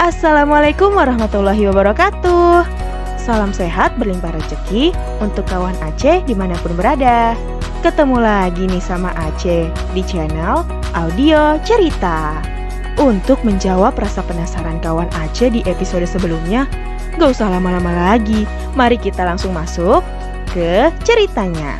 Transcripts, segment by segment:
Assalamualaikum warahmatullahi wabarakatuh. Salam sehat berlimpah rezeki untuk kawan Aceh dimanapun berada. Ketemu lagi nih sama Aceh di channel Audio Cerita. Untuk menjawab rasa penasaran kawan Aceh di episode sebelumnya, gak usah lama-lama lagi. Mari kita langsung masuk ke ceritanya.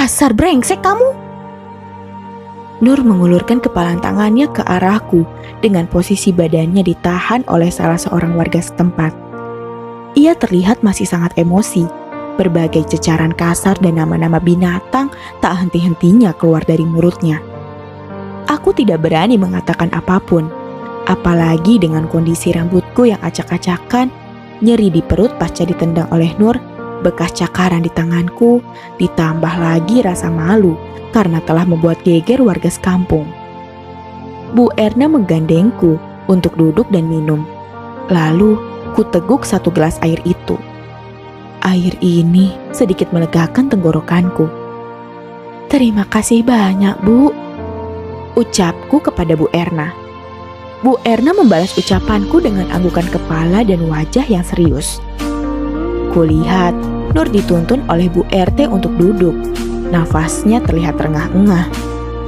Dasar brengsek kamu! Nur mengulurkan kepalan tangannya ke arahku dengan posisi badannya ditahan oleh salah seorang warga setempat. Ia terlihat masih sangat emosi. Berbagai cecaran kasar dan nama-nama binatang tak henti-hentinya keluar dari mulutnya. Aku tidak berani mengatakan apapun, apalagi dengan kondisi rambutku yang acak-acakan, nyeri di perut pasca ditendang oleh Nur, bekas cakaran di tanganku, ditambah lagi rasa malu karena telah membuat geger warga sekampung. Bu Erna menggandengku untuk duduk dan minum. Lalu ku teguk satu gelas air itu. Air ini sedikit melegakan tenggorokanku. "Terima kasih banyak, Bu," ucapku kepada Bu Erna. Bu Erna membalas ucapanku dengan anggukan kepala dan wajah yang serius. Kulihat Nur dituntun oleh Bu RT untuk duduk. Nafasnya terlihat terengah-engah.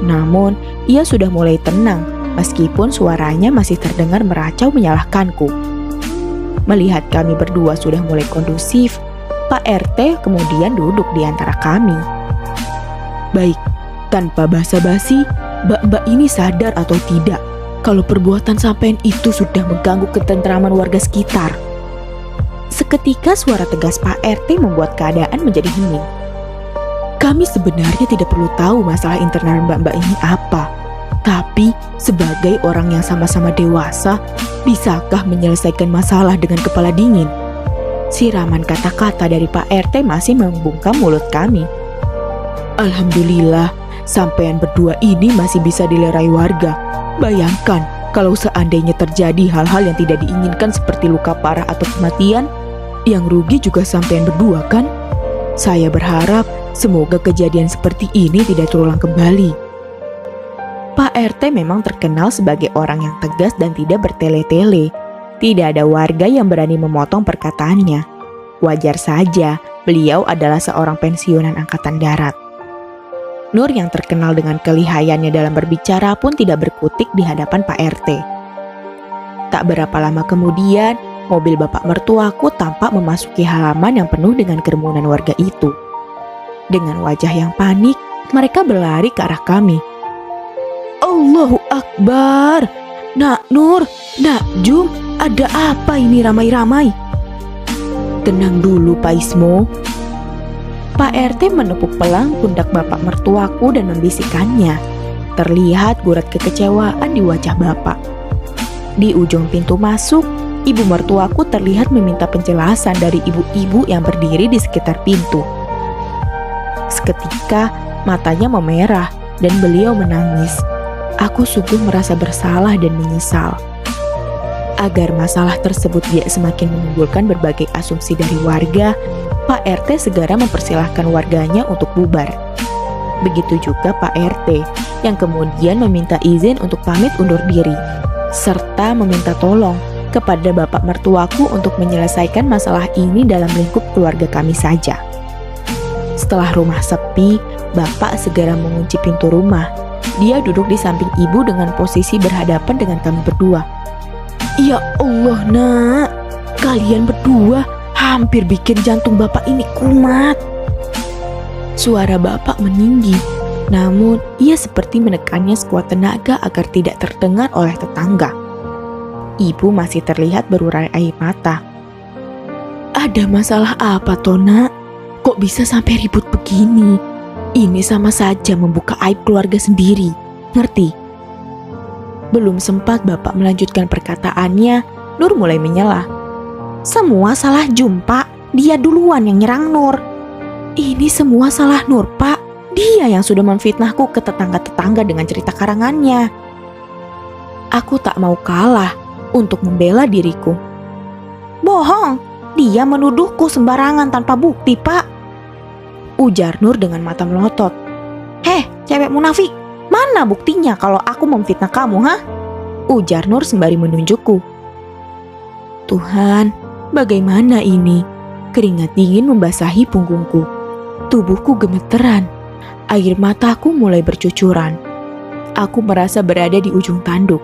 Namun, ia sudah mulai tenang meskipun suaranya masih terdengar meracau menyalahkanku. Melihat kami berdua sudah mulai kondusif, Pak RT kemudian duduk di antara kami. "Baik, tanpa basa-basi, mbak-mbak ini sadar atau tidak kalau perbuatan sampean itu sudah mengganggu ketentraman warga sekitar?" Seketika suara tegas Pak RT membuat keadaan menjadi hening. "Kami sebenarnya tidak perlu tahu masalah internal mbak-mbak ini apa. Tapi sebagai orang yang sama-sama dewasa, bisakah menyelesaikan masalah dengan kepala dingin?" Siraman kata-kata dari Pak RT masih membungkam mulut kami. "Alhamdulillah, sampean berdua ini masih bisa dilerai warga. Bayangkan kalau seandainya terjadi hal-hal yang tidak diinginkan seperti luka parah atau kematian, yang rugi juga sampean berdua kan? Saya berharap semoga kejadian seperti ini tidak terulang kembali." Pak RT memang terkenal sebagai orang yang tegas dan tidak bertele-tele. Tidak ada warga yang berani memotong perkataannya. Wajar saja, beliau adalah seorang pensiunan angkatan darat. Nur yang terkenal dengan kelihayannya dalam berbicara pun tidak berkutik di hadapan Pak RT. Tak berapa lama kemudian, mobil bapak mertuaku tampak memasuki halaman yang penuh dengan kerumunan warga itu. Dengan wajah yang panik, mereka berlari ke arah kami. "Allahu Akbar! Nak Nur, Nak Jum, ada apa ini ramai-ramai?" "Tenang dulu Pak Ismo." Pak RT menepuk pelang pundak bapak mertuaku dan membisikkannya. Terlihat gurat kekecewaan di wajah bapak. Di ujung pintu masuk, ibu mertuaku terlihat meminta penjelasan dari ibu-ibu yang berdiri di sekitar pintu. Seketika matanya memerah dan beliau menangis. Aku sungguh merasa bersalah dan menyesal. Agar masalah tersebut tidak semakin menimbulkan berbagai asumsi dari warga, Pak RT segera mempersilahkan warganya untuk bubar. Begitu juga Pak RT yang kemudian meminta izin untuk pamit undur diri, serta meminta tolong kepada bapak mertuaku untuk menyelesaikan masalah ini dalam lingkup keluarga kami saja. Setelah rumah sepi, bapak segera mengunci pintu rumah. Dia duduk di samping ibu dengan posisi berhadapan dengan kami berdua. "Ya Allah nak, kalian berdua hampir bikin jantung bapak ini kumat." Suara bapak meninggi, namun ia seperti menekannya sekuat tenaga agar tidak terdengar oleh tetangga. Ibu masih terlihat berurai air mata. "Ada masalah apa toh nak? Kok bisa sampai ribut begini? Ini sama saja membuka aib keluarga sendiri, ngerti?" Belum sempat bapak melanjutkan perkataannya, Nur mulai menyela. "Semua salah Jum, Pak. Dia duluan yang nyerang Nur." "Ini semua salah Nur, Pak. Dia yang sudah memfitnahku ke tetangga-tetangga dengan cerita karangannya. Aku tak mau kalah untuk membela diriku. Bohong, dia menuduhku sembarangan tanpa bukti, Pak. Ujar Nur dengan mata melotot. Heh, cewek munafik, mana buktinya kalau aku memfitnah kamu, ha? Ujar Nur sembari menunjukku. Tuhan, bagaimana ini? Keringat dingin membasahi punggungku. Tubuhku gemeteran. Air mataku mulai bercucuran. Aku merasa berada di ujung tanduk.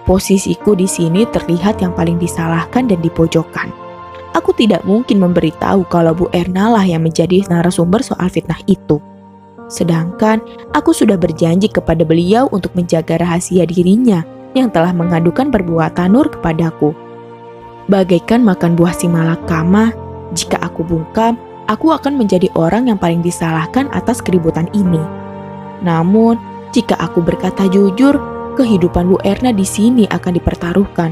Posisiku di sini terlihat yang paling disalahkan dan dipojokkan. Aku tidak mungkin memberitahu kalau Bu Erna lah yang menjadi narasumber soal fitnah itu. Sedangkan aku sudah berjanji kepada beliau untuk menjaga rahasia dirinya yang telah mengadukan perbuatan Nur kepadaku. Bagaikan makan buah si malakama, jika aku bungkam, aku akan menjadi orang yang paling disalahkan atas keributan ini. Namun, jika aku berkata jujur, kehidupan Bu Erna di sini akan dipertaruhkan.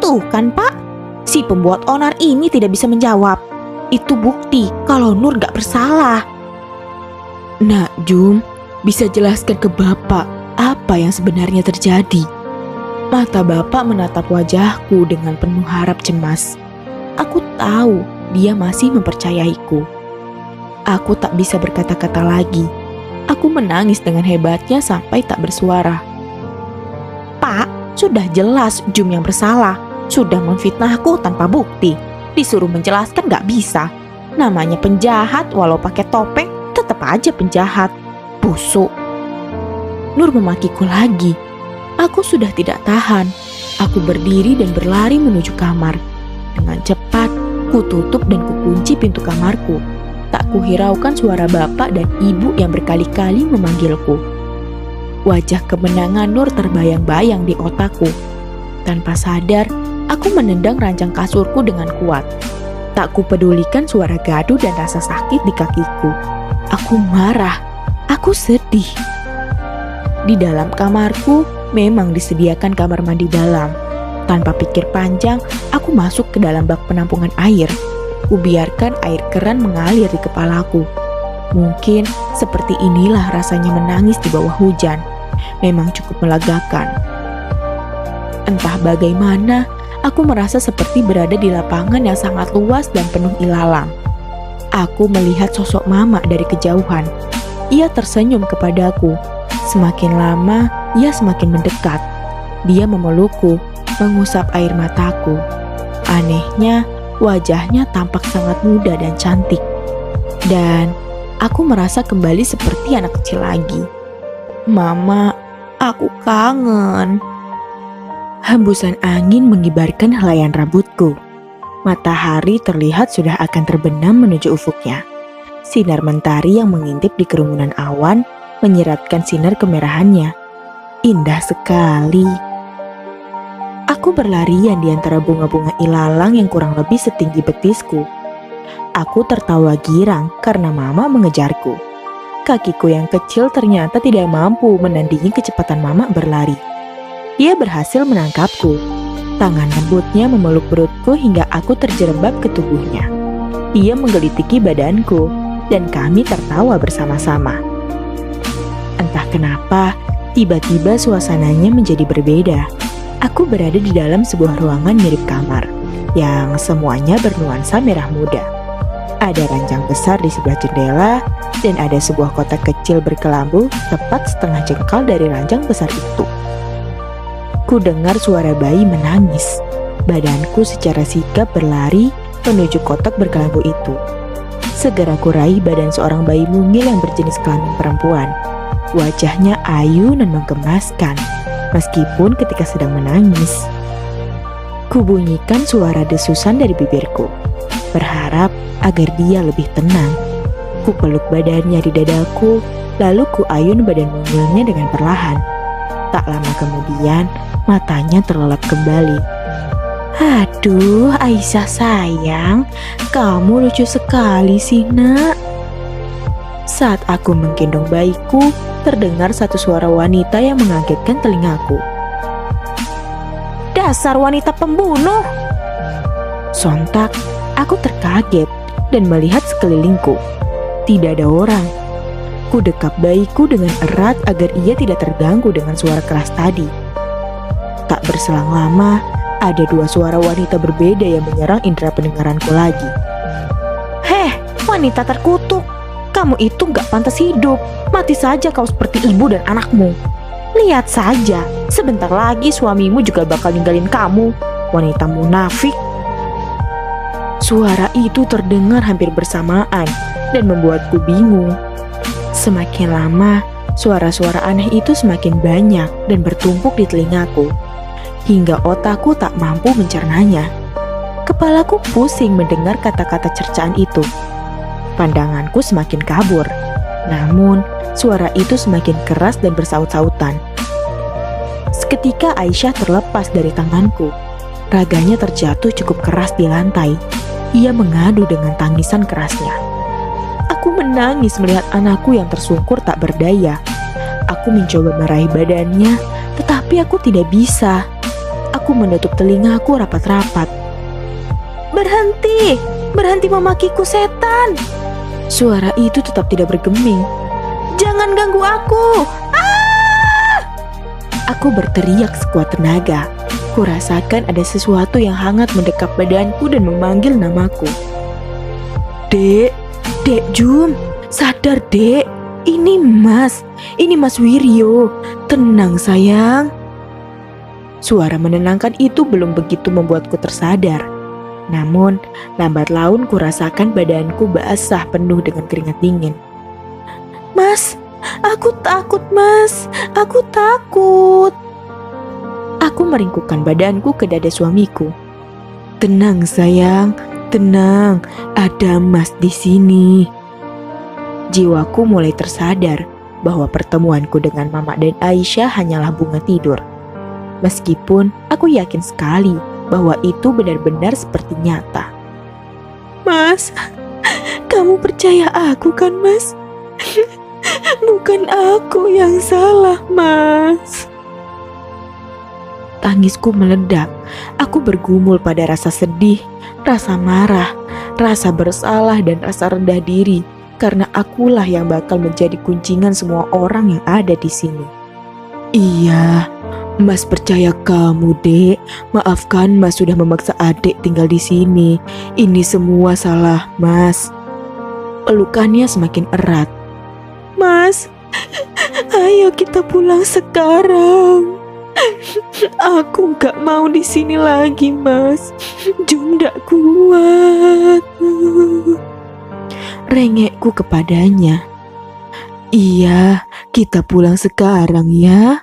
Tuh kan, Pak, si pembuat onar ini tidak bisa menjawab. Itu bukti kalau Nur gak bersalah. Nak Jum, bisa jelaskan ke Bapak apa yang sebenarnya terjadi? Mata Bapak menatap wajahku dengan penuh harap cemas. Aku tahu dia masih mempercayaiku. Aku tak bisa berkata-kata lagi. Aku menangis dengan hebatnya sampai tak bersuara. Pak, sudah jelas Jum yang bersalah. Sudah memfitnahku tanpa bukti. Disuruh menjelaskan gak bisa. Namanya penjahat walau pakai topeng, tetap aja penjahat. Busuk. Nur memakiku lagi. Aku sudah tidak tahan. Aku berdiri dan berlari menuju kamar. Dengan cepat, ku tutup dan kukunci pintu kamarku. Tak kuhiraukan suara bapak dan ibu yang berkali-kali memanggilku. Wajah kemenangan Nur terbayang-bayang di otakku. Tanpa sadar, aku menendang ranjang kasurku dengan kuat. Tak kupedulikan suara gaduh dan rasa sakit di kakiku. Aku marah. Aku sedih. Di dalam kamarku memang disediakan kamar mandi dalam. Tanpa pikir panjang, aku masuk ke dalam bak penampungan air. Kubiarkan air keran mengalir di kepalaku. Mungkin seperti inilah rasanya menangis di bawah hujan. Memang cukup melegakan. Entah bagaimana, aku merasa seperti berada di lapangan yang sangat luas dan penuh ilalang. Aku melihat sosok Mama dari kejauhan. Ia tersenyum kepadaku. Semakin lama, ia semakin mendekat. Dia memelukku, mengusap air mataku. Anehnya, wajahnya tampak sangat muda dan cantik. Dan aku merasa kembali seperti anak kecil lagi. Mama, aku kangen. Hembusan angin mengibarkan helaian rambutku. Matahari terlihat sudah akan terbenam menuju ufuknya. Sinar mentari yang mengintip di kerumunan awan menyeratkan sinar kemerahannya. Indah sekali. Aku berlarian di antara bunga-bunga ilalang yang kurang lebih setinggi betisku. Aku tertawa girang karena Mama mengejarku. Kakiku yang kecil ternyata tidak mampu menandingi kecepatan Mama berlari. Dia berhasil menangkapku. Tangan lembutnya memeluk perutku hingga aku terjerembab ke tubuhnya. Ia menggelitiki badanku dan kami tertawa bersama-sama. Entah kenapa, tiba-tiba suasananya menjadi berbeda. Aku berada di dalam sebuah ruangan mirip kamar, yang semuanya bernuansa merah muda. Ada ranjang besar di sebelah jendela, dan ada sebuah kotak kecil berkelambu tepat setengah jengkal dari ranjang besar itu. Ku dengar suara bayi menangis. Badanku secara sigap berlari menuju kotak berkelambu itu. Segera ku raih badan seorang bayi mungil yang berjenis kelamin perempuan. Wajahnya ayu dan menggemaskan, meskipun ketika sedang menangis. Kubunyikan suara desusan dari bibirku, berharap agar dia lebih tenang. Ku peluk badannya di dadaku, lalu ku ayun badan mungilnya dengan perlahan. Tak lama kemudian, matanya terlelap kembali. Aduh, Aisyah sayang, kamu lucu sekali sih, Nak. Saat aku menggendong bayiku, terdengar satu suara wanita yang mengagetkan telingaku. Dasar wanita pembunuh! Sontak, aku terkaget dan melihat sekelilingku. Tidak ada orang. Ku dekap bayiku dengan erat agar ia tidak terganggu dengan suara keras tadi. Tak berselang lama, ada dua suara wanita berbeda yang menyerang indera pendengaranku lagi. Heh, wanita terkutuk. Kamu itu gak pantas hidup. Mati saja kau seperti ibu dan anakmu. Lihat saja, sebentar lagi suamimu juga bakal ninggalin kamu. Wanita munafik. Suara itu terdengar hampir bersamaan dan membuatku bingung. Semakin lama, suara-suara aneh itu semakin banyak dan bertumpuk di telingaku, hingga otakku tak mampu mencernanya. Kepalaku pusing mendengar kata-kata cercaan itu. Pandanganku semakin kabur, namun suara itu semakin keras dan bersaut-sautan. Seketika Aisyah terlepas dari tanganku. Raganya terjatuh cukup keras di lantai. Ia mengadu dengan tangisan kerasnya. Aku menangis melihat anakku yang tersungkur tak berdaya. Aku mencoba meraih badannya, tetapi aku tidak bisa. Aku menutup telingaku rapat-rapat. Berhenti! Berhenti memakiku, setan! Suara itu tetap tidak bergeming. Jangan ganggu aku! Ah! Aku berteriak sekuat tenaga. Kurasakan ada sesuatu yang hangat mendekap badanku dan memanggil namaku. Dek, Dek Jum, sadar Dek. Ini Mas Wiryo. Tenang sayang. Suara menenangkan itu belum begitu membuatku tersadar. Namun, lambat laun kurasakan badanku basah penuh dengan keringat dingin. Mas, aku takut Mas, aku takut. Aku meringkukkan badanku ke dada suamiku. Tenang sayang, tenang, ada Mas di sini. Jiwaku mulai tersadar bahwa pertemuanku dengan Mama dan Aisyah hanyalah bunga tidur. Meskipun aku yakin sekali bahwa itu benar-benar seperti nyata. Mas, kamu percaya aku kan Mas? Bukan aku yang salah Mas. Tangisku meledak. Aku bergumul pada rasa sedih, rasa marah, rasa bersalah dan rasa rendah diri karena akulah yang bakal menjadi kuncingan semua orang yang ada di sini. Iya, Mas percaya kamu, Dek. Maafkan Mas sudah memaksa adik tinggal di sini. Ini semua salah Mas. Pelukannya semakin erat. Mas, ayo kita pulang sekarang. Aku gak mau di sini lagi, Mas. Jum gak kuat. Rengekku kepadanya. Iya, kita pulang sekarang ya.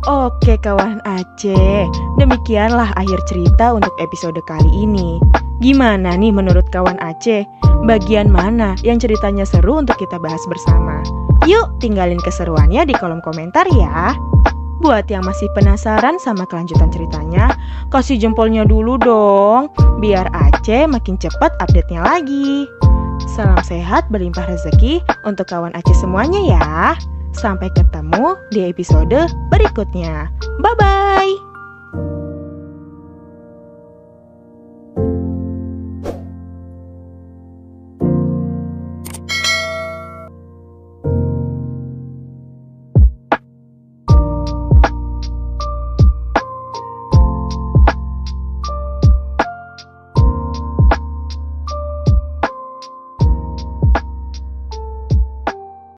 Oke kawan Aceh, demikianlah akhir cerita untuk episode kali ini. Gimana nih menurut kawan Aceh? Bagian mana yang ceritanya seru untuk kita bahas bersama? Yuk tinggalin keseruannya di kolom komentar ya. Buat yang masih penasaran sama kelanjutan ceritanya, kasih jempolnya dulu dong, biar Aceh makin cepat update-nya lagi. Salam sehat berlimpah rezeki untuk kawan Aceh semuanya ya. Sampai ketemu di episode berikutnya. Bye-bye.